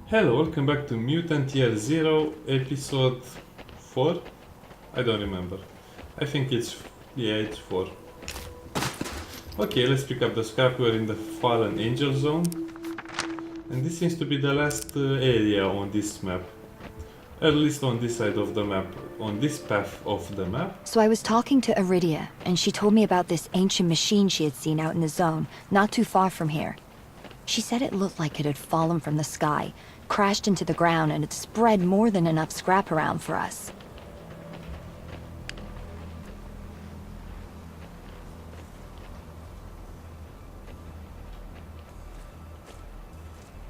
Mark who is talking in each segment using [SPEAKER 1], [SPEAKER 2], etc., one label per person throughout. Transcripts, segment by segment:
[SPEAKER 1] Hello, welcome back to Mutant Year Zero, episode 4? I don't remember. I think it's 4. Okay, let's pick up the scrap. We're in the Fallen Angel Zone. And this seems to be the last area on this map. At least on this side of the map, on this path of the map.
[SPEAKER 2] So I was talking to Iridia, and she told me about this ancient machine she had seen out in the zone, not too far from here. She said it looked like it had fallen from the sky, crashed into the ground, and it spread more than enough scrap around for us.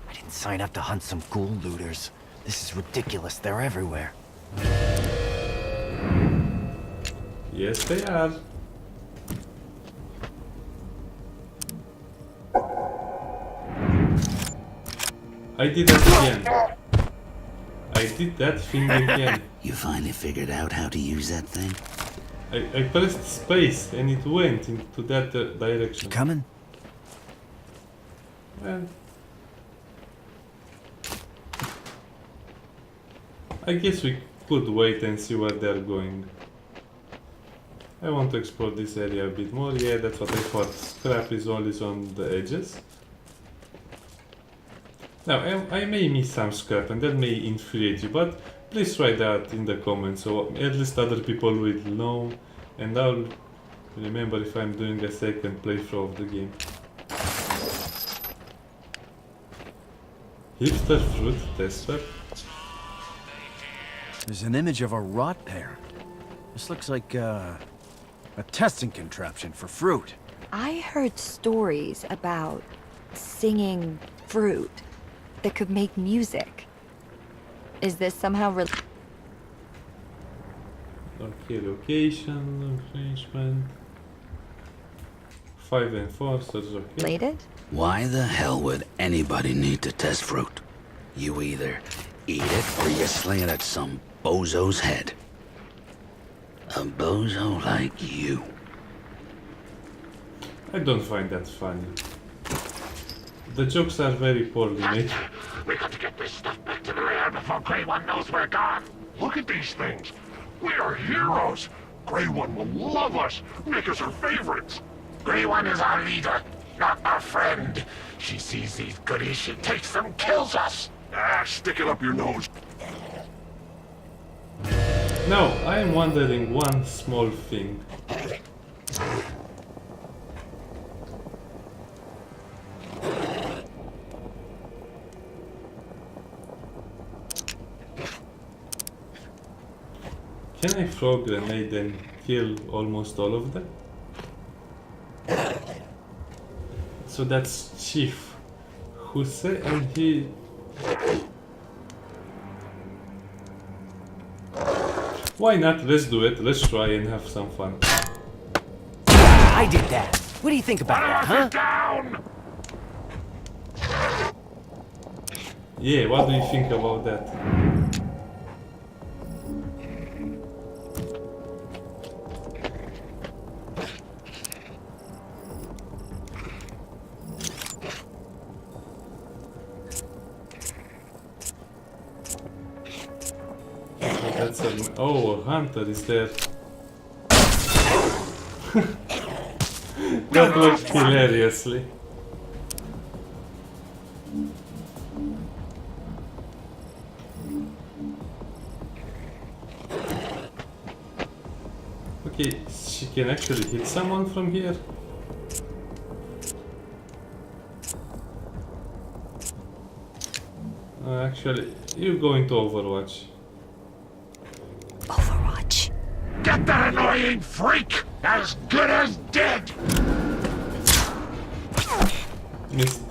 [SPEAKER 3] I didn't sign up to hunt some ghoul looters. This is ridiculous. They're everywhere.
[SPEAKER 1] Yes, they are. I did that again. I did that thing again.
[SPEAKER 4] You finally figured out how to use that thing?
[SPEAKER 1] I pressed space and it went into that direction.
[SPEAKER 3] You coming?
[SPEAKER 1] Well, I guess we could wait and see where they're going. I want to explore this area a bit more. Yeah, that's what I thought. Scrap is always on the edges. Now, I may miss some scrap and that may infuriate you, but please write that in the comments so at least other people will know, and I'll remember if I'm doing a second playthrough of the game. Hipster fruit tester.
[SPEAKER 3] There's an image of a rot pear. This looks like a testing contraption for fruit.
[SPEAKER 2] I heard stories about singing fruit that could make music. Is this somehow
[SPEAKER 1] Okay, location, arrangement. 5 enforcers, okay.
[SPEAKER 2] related?
[SPEAKER 4] Why the hell would anybody need to test fruit? You either eat it or you sling it at some bozo's head. A bozo like you.
[SPEAKER 1] I don't find that funny. The jokes are very poorly made.
[SPEAKER 5] We got to get this stuff back to Neyreyan before Grey One knows we're gone. Look at these things. We are heroes. Grey One will love us, make us her favorites. Grey One is our leader, not our friend. She sees these goodies, she takes them, kills us. Ah, stick it up your nose.
[SPEAKER 1] Now, I am wondering one small thing. Can I throw a grenade and kill almost all of them? So that's Chief Husse and he... Why not? Let's do it. Let's try and have some fun.
[SPEAKER 3] I did that. What do you think about that, huh?
[SPEAKER 5] Down!
[SPEAKER 1] Yeah, what do you think about that? That's a... Oh, a hunter is there. That worked hilariously. Okay, she can actually hit someone from here. Actually, you go into Overwatch.
[SPEAKER 2] Overwatch.
[SPEAKER 5] Get that annoying freak! As good as dead!
[SPEAKER 1] Missed.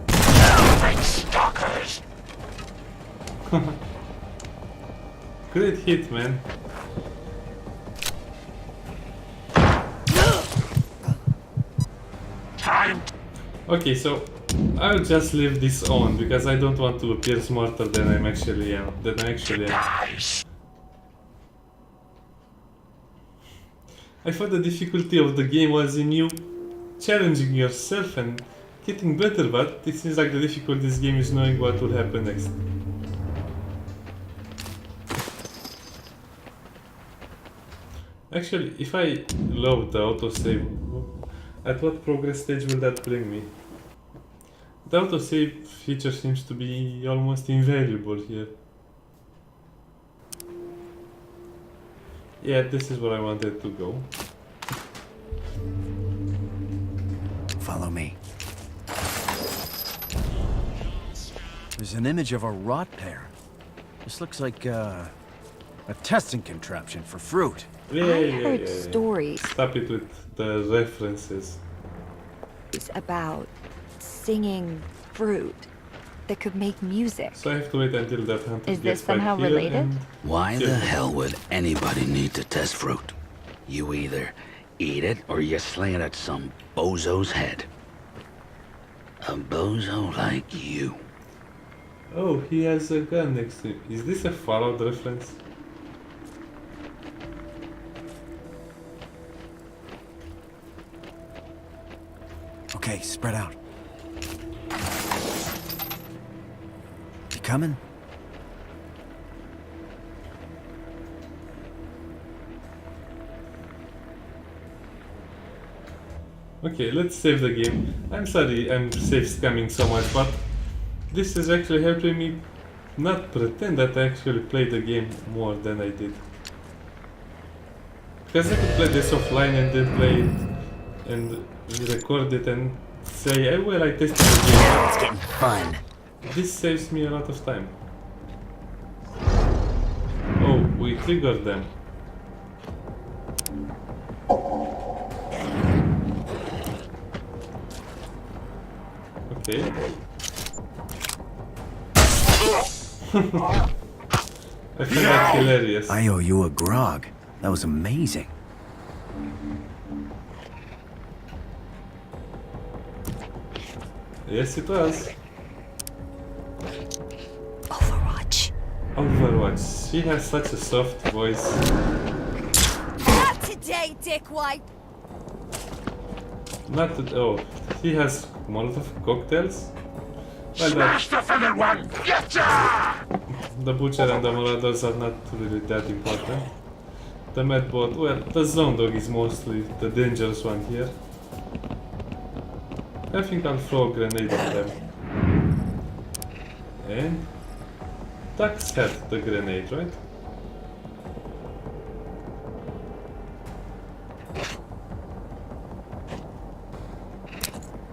[SPEAKER 5] Velvet stalkers!
[SPEAKER 1] Great hit, man.
[SPEAKER 5] Time
[SPEAKER 1] Okay, so I'll just leave this on because I don't want to appear smarter than I actually am.
[SPEAKER 5] dies.
[SPEAKER 1] I thought the difficulty of the game was in you challenging yourself and getting better, but it seems like the difficulty in this game is knowing what will happen next. Actually, if I load the autosave, at what progress stage will that bring me? The autosave feature seems to be almost invaluable here. Yeah, this is where I wanted to go.
[SPEAKER 3] Follow me. There's an image of a rot pear. This looks like a testing contraption for fruit.
[SPEAKER 2] I heard stories
[SPEAKER 1] Stop it with the references.
[SPEAKER 2] about singing fruit that could make music.
[SPEAKER 1] So I have to wait until that hunter
[SPEAKER 2] Is
[SPEAKER 1] gets
[SPEAKER 2] this
[SPEAKER 1] back
[SPEAKER 2] somehow
[SPEAKER 1] here
[SPEAKER 2] related?
[SPEAKER 1] and-
[SPEAKER 4] Why the hell would anybody need to test fruit? You either eat it or you slant at some bozo's head. A bozo like you.
[SPEAKER 1] Oh, he has a gun next to him. Is this a Fallout reference?
[SPEAKER 3] Okay, spread out. You coming?
[SPEAKER 1] Okay, let's save the game. I'm sorry I'm save scamming so much, but this is actually helping me not pretend that I actually played the game more than I did. Because I could play this offline and then play it and record it and say, oh, well, I tested the game.
[SPEAKER 3] It's getting fun.
[SPEAKER 1] This saves me a lot of time. Oh, we triggered them. Okay. I find that hilarious.
[SPEAKER 3] I owe you a grog. That was amazing.
[SPEAKER 1] Yes, it was.
[SPEAKER 2] Overwatch.
[SPEAKER 1] Overwatch. She has such a soft voice.
[SPEAKER 2] Not today, dickwipe.
[SPEAKER 1] Not that. Oh, he has Molotov cocktails? Well,
[SPEAKER 5] Smash the feathered one! Getcha!
[SPEAKER 1] the Butcher and the Marauders are not really that important. The Madbot, well, the Zone Dog is mostly the dangerous one here. I think I'll throw a grenade at them. And Tux had the grenade, right?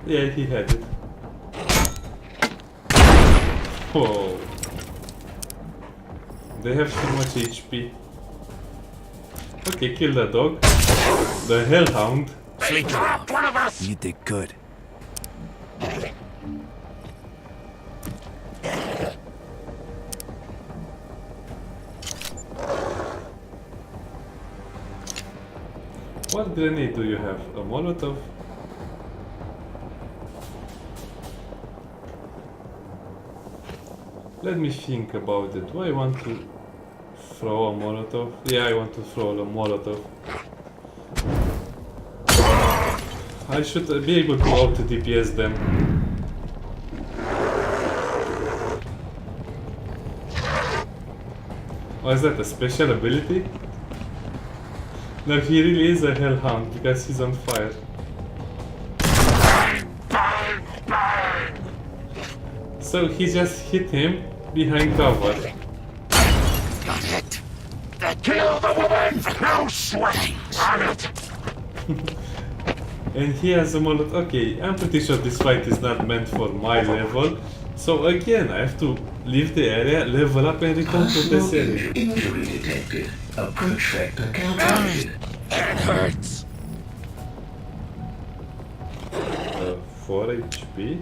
[SPEAKER 1] Yeah, he had it. Whoa. They have too much HP. Okay, kill the dog. The Hellhound.
[SPEAKER 5] They trapped one of us!
[SPEAKER 3] You did good.
[SPEAKER 1] What grenade do you have? A Molotov? Let me think about it. Do I want to throw a Molotov? Yeah, I want to throw a Molotov. I should be able to auto-DPS them. Oh, is that a special ability? No, he really is a Hellhound because he's on fire.
[SPEAKER 5] Bang! Bang!
[SPEAKER 1] So he just hit him behind cover.
[SPEAKER 4] Got it.
[SPEAKER 5] Kill the woman! No sweat on it!
[SPEAKER 1] And he has a Molotov. Okay, I'm pretty sure this fight is not meant for my level. So again, I have to leave the area, level up and return to this area.
[SPEAKER 6] Injury detected. Approach vector calculated.
[SPEAKER 4] It hurts.
[SPEAKER 1] 4 HP.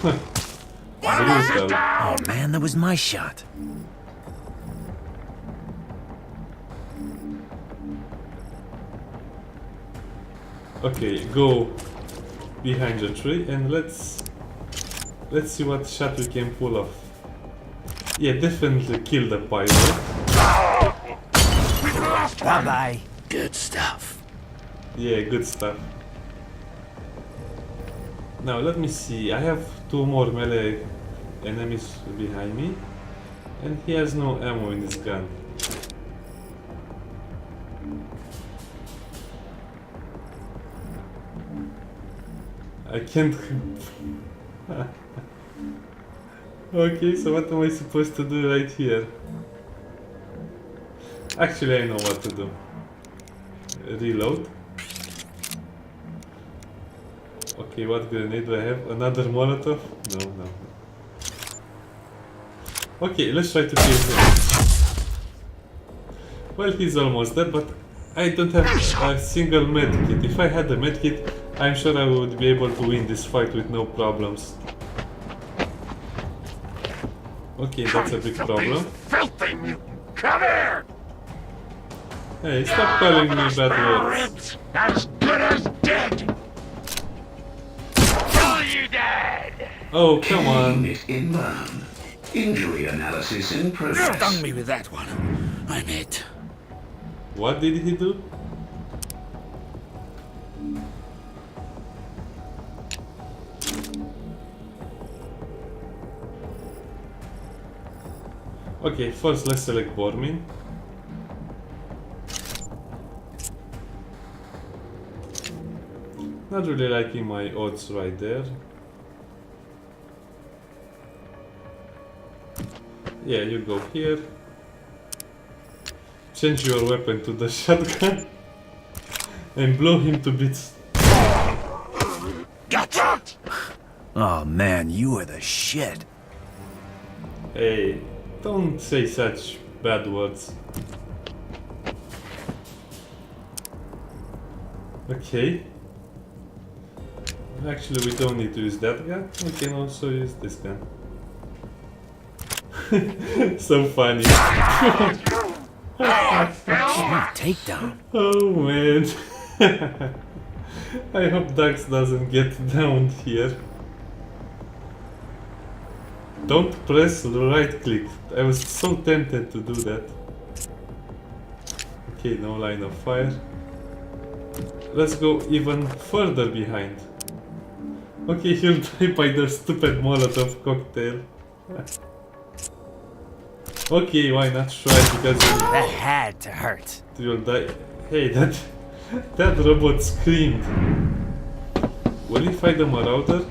[SPEAKER 1] Brutal.
[SPEAKER 3] Oh man, that was my shot.
[SPEAKER 1] Okay, go behind the tree and let's see what shot we can pull off. Yeah, definitely kill the pilot.
[SPEAKER 3] Bye bye.
[SPEAKER 4] Good stuff.
[SPEAKER 1] Yeah, good stuff. Now let me see, I have 2 more melee enemies behind me, and he has no ammo in his gun. I can't... Okay, so what am I supposed to do right here? Actually, I know what to do. Reload. Okay, what grenade do I have? Another Molotov? No. Okay, let's try to kill him. Well, he's almost dead, but I don't have a single medkit. If I had a medkit, I'm sure I would be able to win this fight with no problems. Okay, that's a big problem.
[SPEAKER 5] Filthy mutant! Come here!
[SPEAKER 1] Hey, stop calling me bad words.
[SPEAKER 5] Ribs as good as dead! Are you dead?
[SPEAKER 1] Oh, come on.
[SPEAKER 6] Unit inbound. Injury analysis in progress.
[SPEAKER 4] Stung me with that one. I'm hit.
[SPEAKER 1] What did he do? Okay, first let's select Bormin. Not really liking my odds right there. Yeah, you go here. Change your weapon to the shotgun and blow him to bits.
[SPEAKER 5] Gotcha!
[SPEAKER 3] Oh man, you are the shit.
[SPEAKER 1] Hey, don't say such bad words. Okay. Actually, we don't need to use that gun. We can also use this gun. So funny.
[SPEAKER 3] Takedown.
[SPEAKER 1] Oh man. I hope Dax doesn't get down here. Don't press right click. I was so tempted to do that. Okay, no line of fire. Let's go even further behind. Okay, he'll die by the stupid Molotov cocktail. Okay, why not try, because
[SPEAKER 3] That had to hurt.
[SPEAKER 1] you'll die. Hey, that robot screamed. Will he fight the Marauder?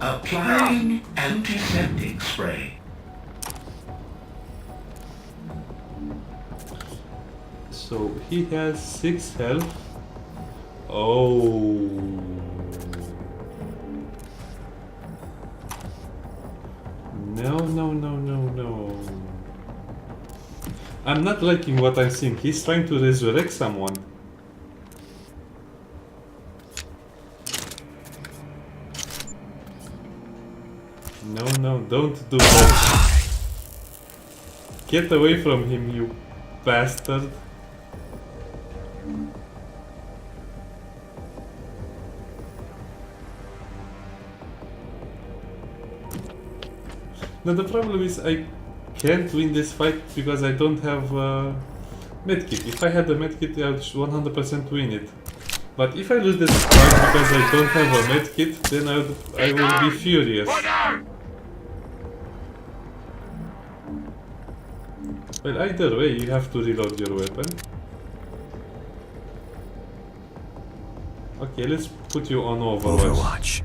[SPEAKER 6] Applying antiseptic spray.
[SPEAKER 1] So he has 6 health. Oh. No. I'm not liking what I'm seeing. He's trying to resurrect someone. No, don't do that. Get away from him, you bastard. Now the problem is I can't win this fight because I don't have a medkit. If I had a medkit, I would 100% win it. But if I lose this fight because I don't have a medkit, then I will be furious. Well, either way, you have to reload your weapon. Okay, let's put you on Overwatch.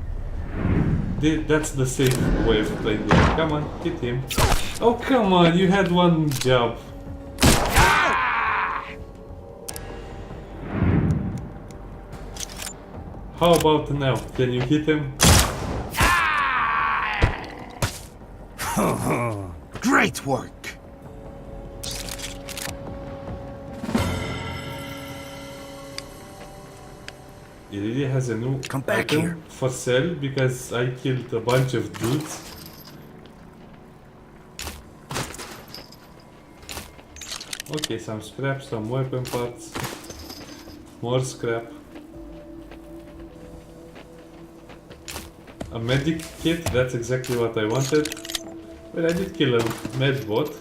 [SPEAKER 1] That's the safe way of playing the game. Come on, hit him. Oh, come on, you had one job. How about now? Can you hit him?
[SPEAKER 3] Great work.
[SPEAKER 1] He really has a new
[SPEAKER 3] Come back
[SPEAKER 1] item
[SPEAKER 3] here.
[SPEAKER 1] for sale because I killed a bunch of dudes. Okay, some scrap, some weapon parts, more scrap. A medic kit, that's exactly what I wanted. Well, I did kill a medbot.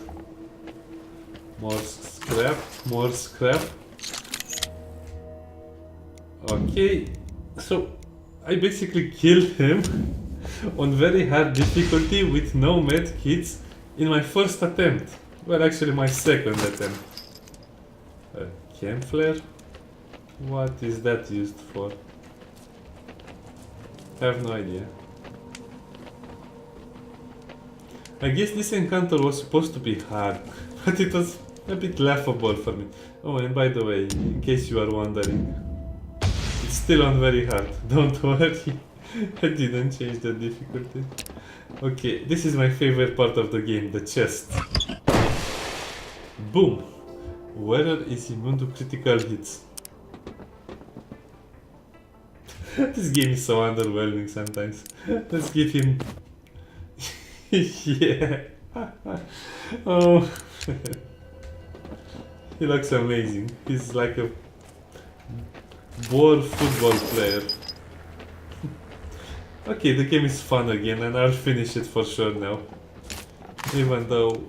[SPEAKER 1] More scrap, more scrap. Okay, so I basically killed him on very hard difficulty with no med kits in my first attempt. Well, actually my second attempt. A chem flare? What is that used for? I have no idea. I guess this encounter was supposed to be hard, but it was a bit laughable for me. Oh, and by the way, in case you are wondering, it's still on very hard, don't worry. I didn't change the difficulty. Okay, this is my favorite part of the game, the chest. Boom! Wearer is immune to critical hits. This game is so underwhelming sometimes. Let's give him... yeah! Oh... He looks amazing. He's like a boar football player. Okay, the game is fun again and I'll finish it for sure now. Even though...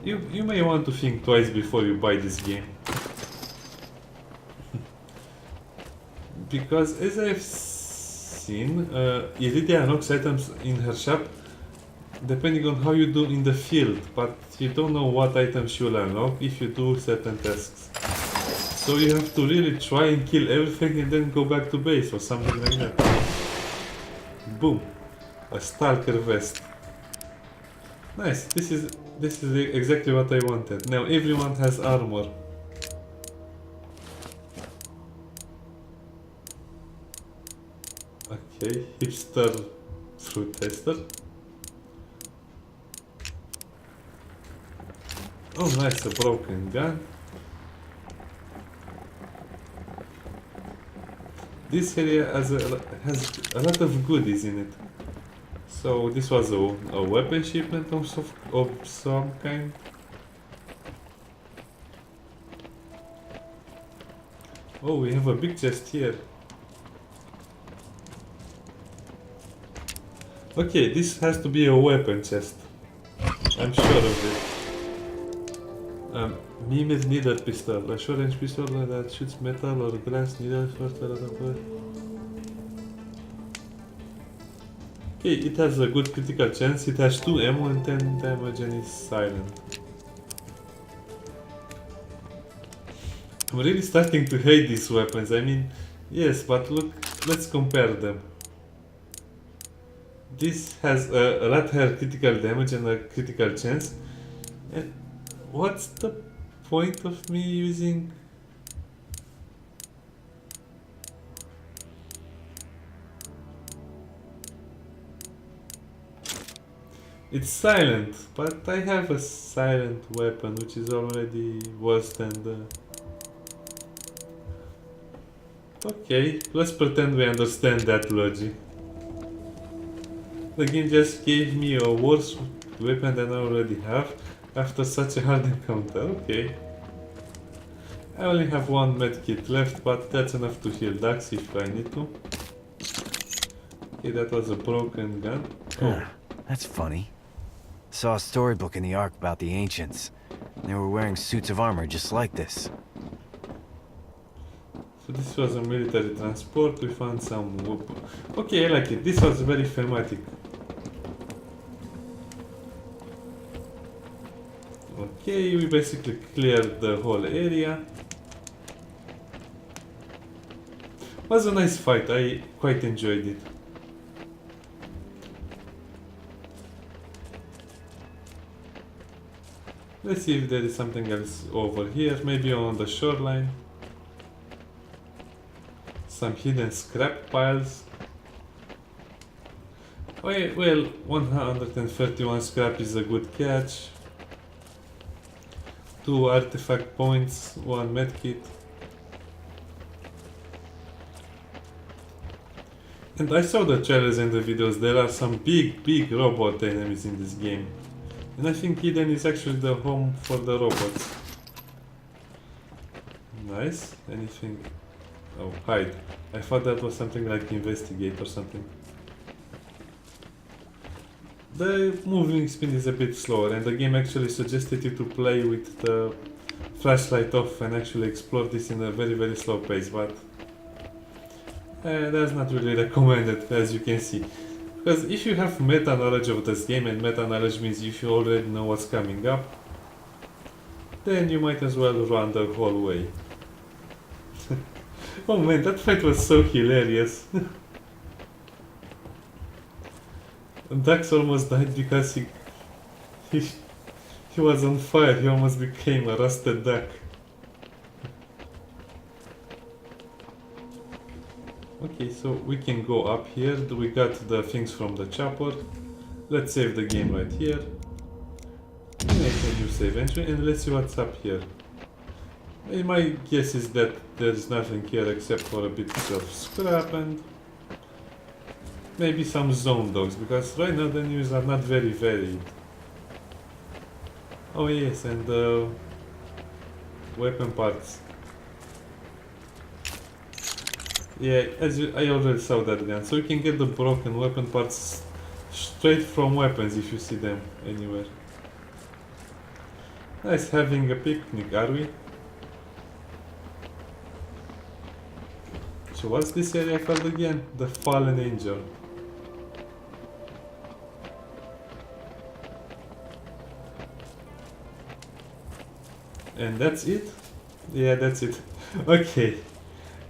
[SPEAKER 1] You may want to think twice before you buy this game. Because as I've seen, Iridia unlocks items in her shop depending on how you do in the field, but you don't know what items you'll unlock if you do certain tasks. So you have to really try and kill everything and then go back to base or something like that. Boom! A stalker vest. Nice, this is exactly what I wanted. Now everyone has armor. Okay, hipster fruit tester. Oh nice, a broken gun. This area has a lot of goodies in it. So this was a weapon shipment of some kind. Oh, we have a big chest here. Okay, this has to be a weapon chest. I'm sure of it. Mimir needle pistol. A short-range pistol that shoots metal or glass needles first. Okay, it has a good critical chance. It has 2 ammo and 10 damage and is silent. I'm really starting to hate these weapons. I mean, yes, but look, let's compare them. This has a lot higher critical damage and a critical chance. And what's the point of me using... It's silent, but I have a silent weapon which is already worse than the... Okay, let's pretend we understand that logic. The game just gave me a worse weapon than I already have after such a hard encounter. Okay. I only have 1 medkit left, but that's enough to heal ducks if I need to. Okay, that was a broken gun. Oh.
[SPEAKER 3] That's funny. Saw a storybook in the Ark about the ancients. They were wearing suits of armor just like this.
[SPEAKER 1] So this was a military transport. We found some whoop. Okay, I like it. This was very thematic. Okay, we basically cleared the whole area. Was a nice fight. I quite enjoyed it. Let's see if there is something else over here, maybe on the shoreline. Some hidden scrap piles. Oh yeah, well, 131 scrap is a good catch. 2 artifact points, 1 medkit. And I saw the trailers and the videos, there are some big robot enemies in this game. And I think Eden is actually the home for the robots. Nice. Anything? Oh, hide. I thought that was something like investigate or something. The moving speed is a bit slower and the game actually suggested you to play with the flashlight off and actually explore this in a very slow pace, but that's not really recommended, as you can see. Because if you have meta knowledge of this game, and meta knowledge means if you already know what's coming up, then you might as well run the whole way. Oh man, that fight was so hilarious. Dax almost died because he was on fire. He almost became a rusted duck. Okay, so we can go up here. We got the things from the chopper. Let's save the game right here. And I can use save entry, and let's see what's up here. And my guess is that there's nothing here except for a bit of scrap and maybe some zone dogs, because right now the news are not very varied. Oh yes, and weapon parts. Yeah, I already saw that gun. So you can get the broken weapon parts straight from weapons if you see them anywhere. Nice having a picnic, are we? So what's this area called again? The Fallen Angel. And that's it? Yeah, that's it. Okay.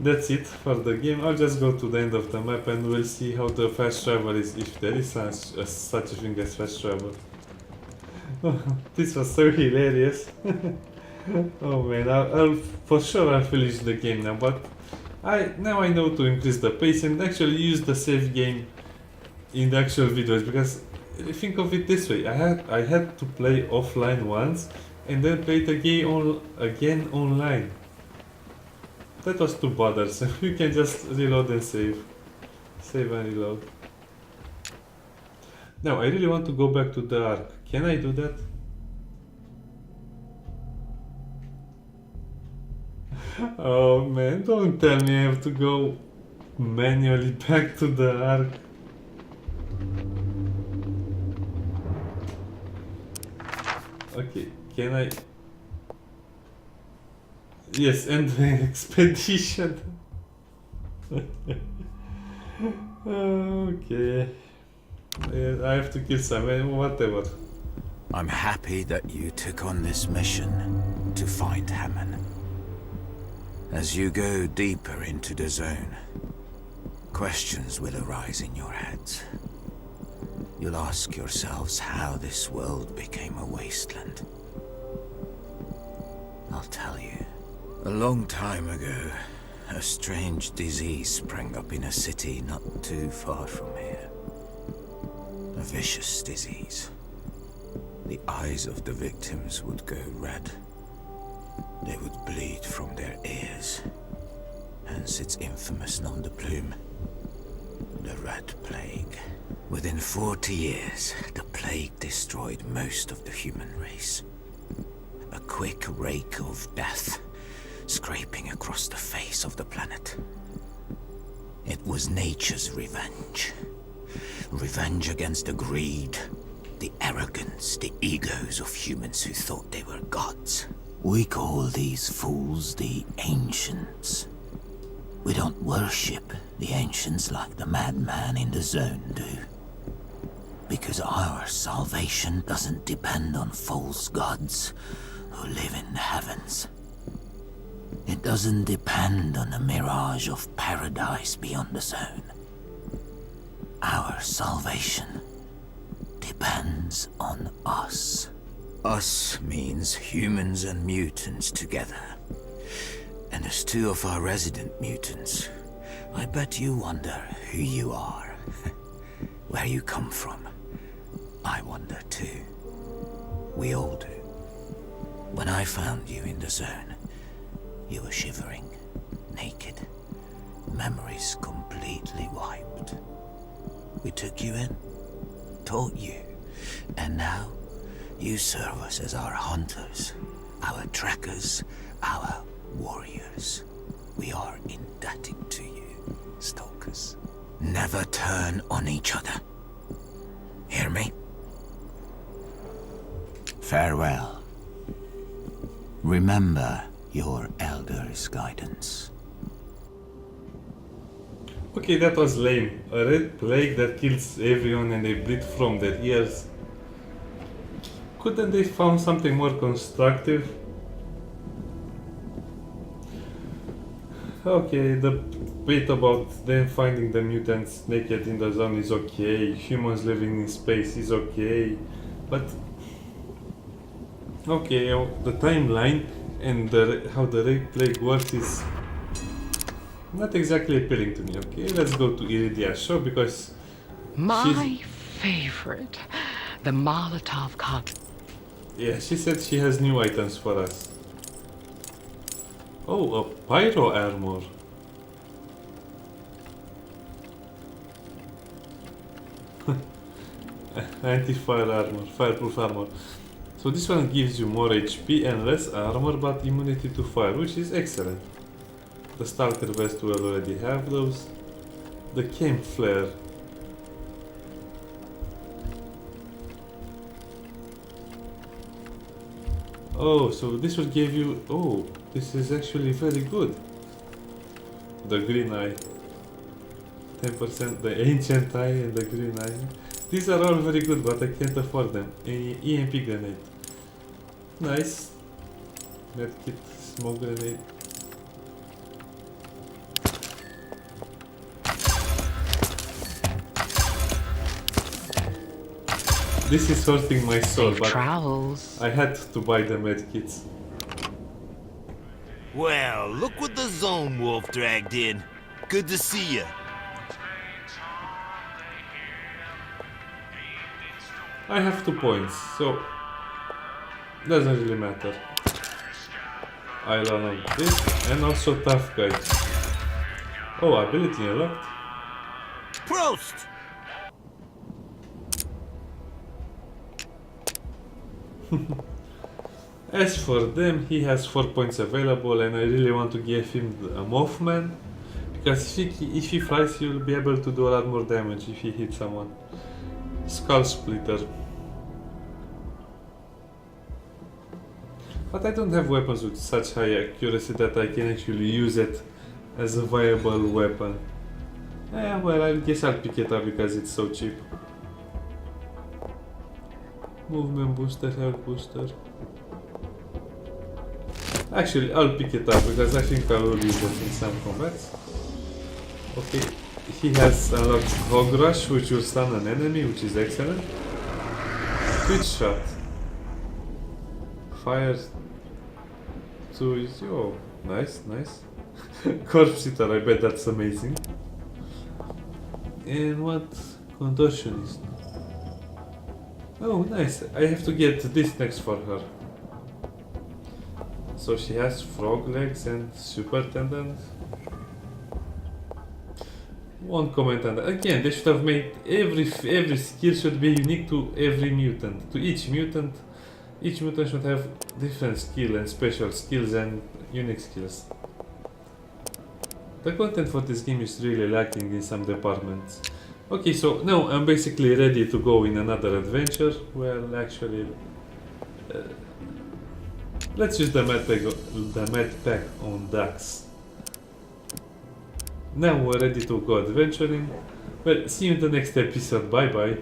[SPEAKER 1] That's it for the game. I'll just go to the end of the map and we'll see how the fast travel is, if there is such a thing as fast travel. This was so hilarious. Oh man, I'll for sure I'll finish the game now, but now I know to increase the pace and actually use the save game in the actual videos, because think of it this way, I had to play offline once and then play it again online. That was too bothersome. You can just reload and save. Save and reload. Now, I really want to go back to the Ark. Can I do that? Oh man, don't tell me I have to go manually back to the Ark. Okay, can I... Yes, and the expedition. Okay. Yeah, I have to kill some, whatever.
[SPEAKER 3] I'm happy that you took on this mission to find Hammond. As you go deeper into the zone, questions will arise in your heads. You'll ask yourselves how this world became a wasteland. I'll tell you. A long time ago, a strange disease sprang up in a city not too far from here. A vicious disease. The eyes of the victims would go red. They would bleed from their ears. Hence its infamous nom de plume, the Red Plague. Within 40 years, the plague destroyed most of the human race. A quick rake of death, scraping across the face of the planet. It was nature's revenge. Revenge against the greed, the arrogance, the egos of humans who thought they were gods. We call these fools the Ancients. We don't worship the Ancients like the madman in the zone do. Because our salvation doesn't depend on false gods who live in the heavens. It doesn't depend on a mirage of paradise beyond the zone. Our salvation depends on us. Us means humans and mutants together. And as two of our resident mutants, I bet you wonder who you are. Where you come from. I wonder too. We all do. When I found you in the zone, you were shivering, naked, memories completely wiped. We took you in, taught you, and now you serve us as our hunters, our trackers, our warriors. We are indebted to you, stalkers. Never turn on each other. Hear me? Farewell. Remember your elder's guidance.
[SPEAKER 1] Okay, that was lame. A red plague that kills everyone and they bleed from their ears. Couldn't they found something more constructive? Okay, the bit about them finding the mutants naked in the zone is okay, humans living in space is okay, but okay, the timeline and how the red plague works is not exactly appealing to me. Okay, let's go to Iridia's show because
[SPEAKER 7] My favorite, the Molotov cocktail.
[SPEAKER 1] yeah, she said she has new items for us. Oh, a pyro armor. Anti-fire armor, fireproof armor. So this one gives you more HP and less armor but immunity to fire, which is excellent. The Stalker vest will already have those. The Camp Flare. Oh, so this will give you... Oh, this is actually very good. The Green Eye. 10%, the Ancient Eye and the Green Eye. These are all very good, but I can't afford them. EMP Grenade. Nice. Medkit, Smoke Grenade. This is hurting my soul,
[SPEAKER 7] Safe
[SPEAKER 1] but
[SPEAKER 7] travels.
[SPEAKER 1] I had to buy the medkits.
[SPEAKER 8] Well, look what the Zone Wolf dragged in. Good to see ya.
[SPEAKER 1] I have 2 points, so doesn't really matter. I learn this and also tough guy. Oh, ability unlocked.
[SPEAKER 8] Prost!
[SPEAKER 1] As for them, he has 4 points available and I really want to give him a Mothman because if he flies he will be able to do a lot more damage if he hits someone. Skull Splitter. But I don't have weapons with such high accuracy that I can actually use it as a viable weapon. Well, I guess I'll pick it up because it's so cheap. Movement booster, health booster. Actually, I'll pick it up because I think I will use it in some combats. Okay, he has unlocked Hog Rush, which will stun an enemy, which is excellent. Switch Shot. Fire to is oh, nice, nice. Corpse Eater, I bet that's amazing. And what? Contortionist. Oh, nice. I have to get this next for her. So she has frog legs and super tendons. One comment on that. Again, they should have made every skill should be unique to every mutant. To each mutant should have different skill and special skills and unique skills. The content for this game is really lacking in some departments. Okay, so now I'm basically ready to go in another adventure. Well, actually, let's use the med pack on Dax. Now we're ready to go adventuring. Well, see you in the next episode. Bye bye.